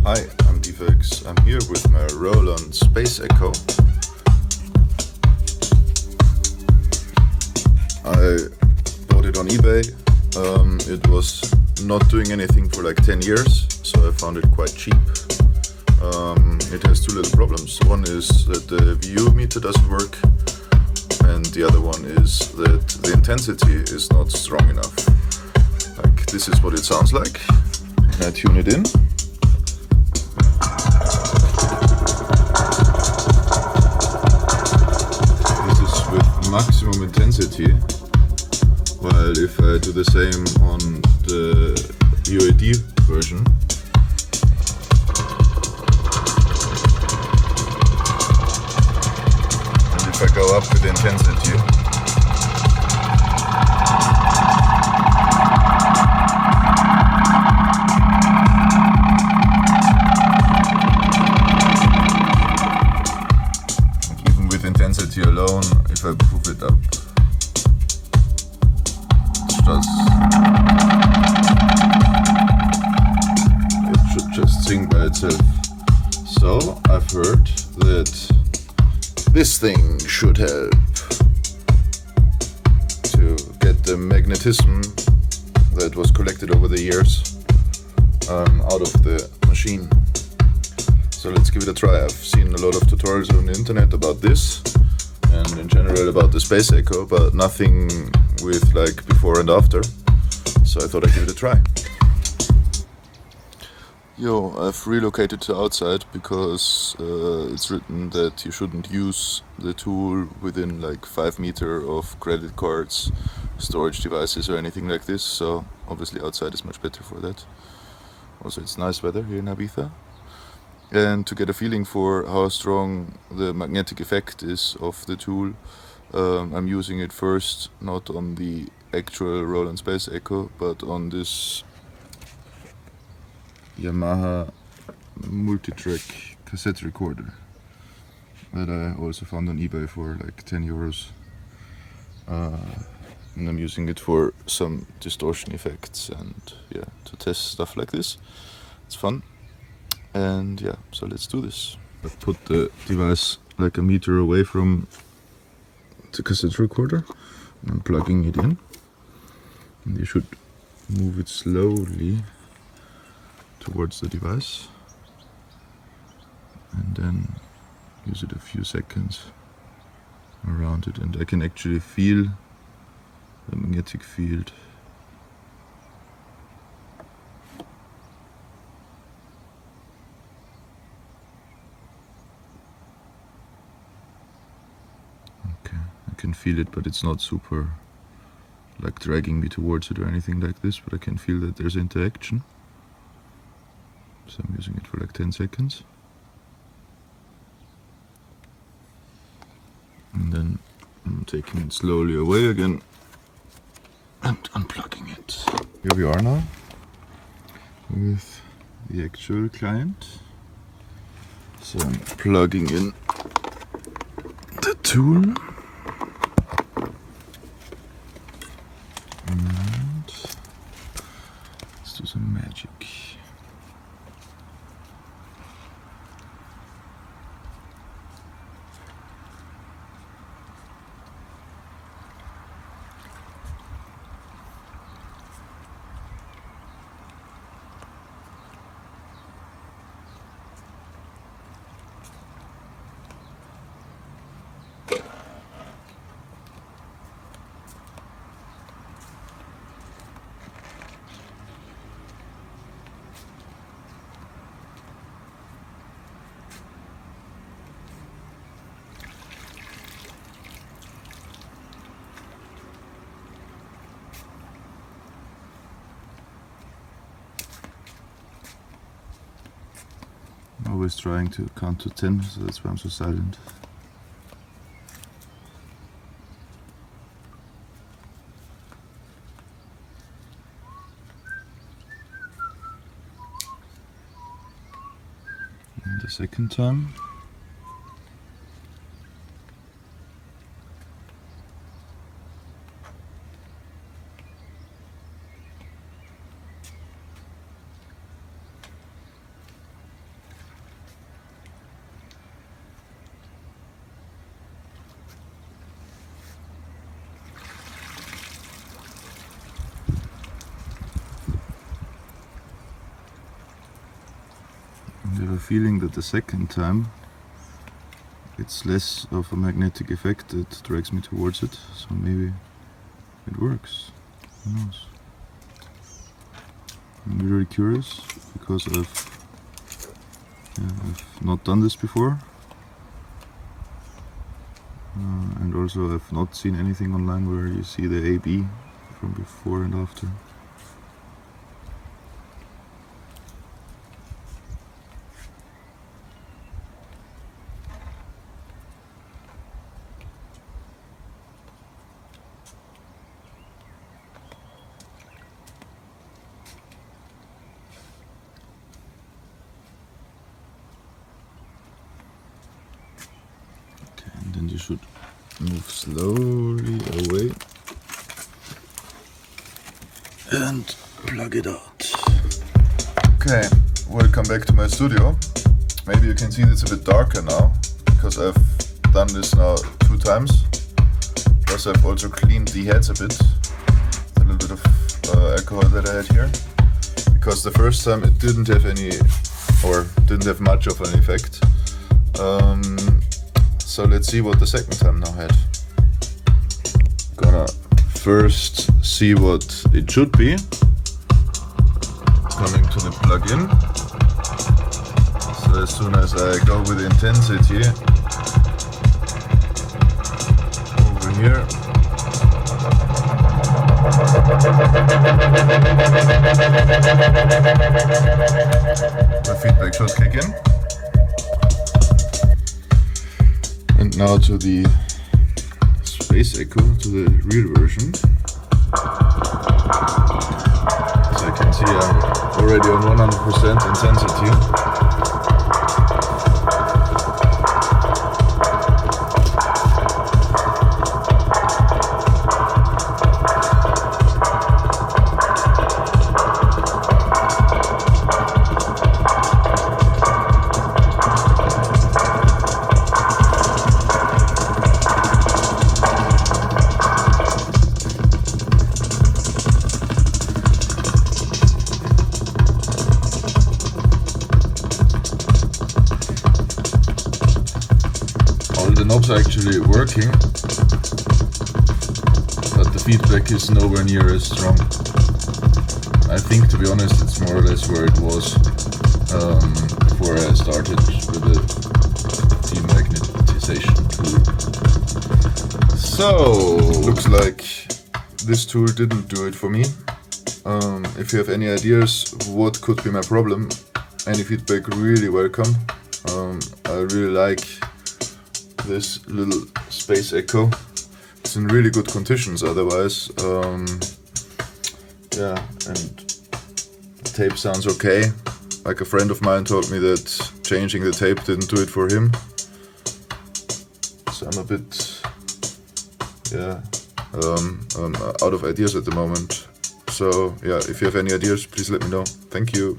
Hi, I'm Defex. I'm here with my Roland Space Echo. I bought it on eBay. It was not doing anything for like 10 years, so I found it quite cheap. It has two little problems. One is that the VU meter doesn't work, and the other one is that the intensity is not strong enough. Like, this is what it sounds like. And I tune it in. This is with maximum intensity, while if I do the same on the UAD version, and if I go up with the intensity, intensity alone, if I move it up, it should just sing by itself. So I've heard that this thing should help to get the magnetism that was collected over the years out of the machine. So let's give it a try. I've seen a lot of tutorials on the internet about this and in general about the Space Echo, but nothing with like before and after. So I thought I'd give it a try. Yo, I've relocated to outside because it's written that you shouldn't use the tool within like 5 meters of credit cards, storage devices or anything like this. So obviously outside is much better for that. Also, it's nice weather here in Ibiza. And to get a feeling for how strong the magnetic effect is of the tool, I'm using it first not on the actual Roland Space Echo, but on this Yamaha multi-track cassette recorder that I also found on eBay for like 10 euros. And I'm using it for some distortion effects and yeah, to test stuff like this. It's fun. And yeah, so let's do this. I put the device like a meter away from the cassette recorder and I'm plugging it in. And you should move it slowly towards the device and then use it a few seconds around it, and I can actually feel the magnetic field. I can feel it, but it's not super like dragging me towards it or anything like this, but I can feel that there's interaction. So I'm using it for like 10 seconds. And then I'm taking it slowly away again and unplugging it. Here we are now with the actual client. So I'm plugging in the tool. And let's do some magic. Always trying to count to 10, so that's why I'm so silent. And the second time. I have a feeling that the second time it's less of a magnetic effect that drags me towards it, so maybe it works. Who knows? I'm really curious because I've not done this before, and also I've not seen anything online where you see the AB from before and after. Then you should move slowly away and plug it out. Okay, welcome back to my studio. Maybe you can see it's a bit darker now because I've done this now 2 times. Plus I've also cleaned the heads a bit. A little bit of alcohol that I had here. Because the first time it didn't have much of an effect. So let's see what the second time now had. Gonna first see what it should be. Coming to the plug-in. So as soon as I go with intensity over here, the feedback should kick in. And now to the Space Echo, to the real version. As I can see, I'm already on 100% intensity. The knobs are actually working, but the feedback is nowhere near as strong. I think, to be honest, it's more or less where it was before I started with the demagnetization tool. So, looks like this tool didn't do it for me. If you have any ideas what could be my problem, any feedback really welcome. I really like this little Space Echo. It's in really good conditions otherwise. Yeah, and the tape sounds okay. Like a friend of mine told me that changing the tape didn't do it for him. So I'm a bit out of ideas at the moment. So yeah, if you have any ideas, please let me know. Thank you.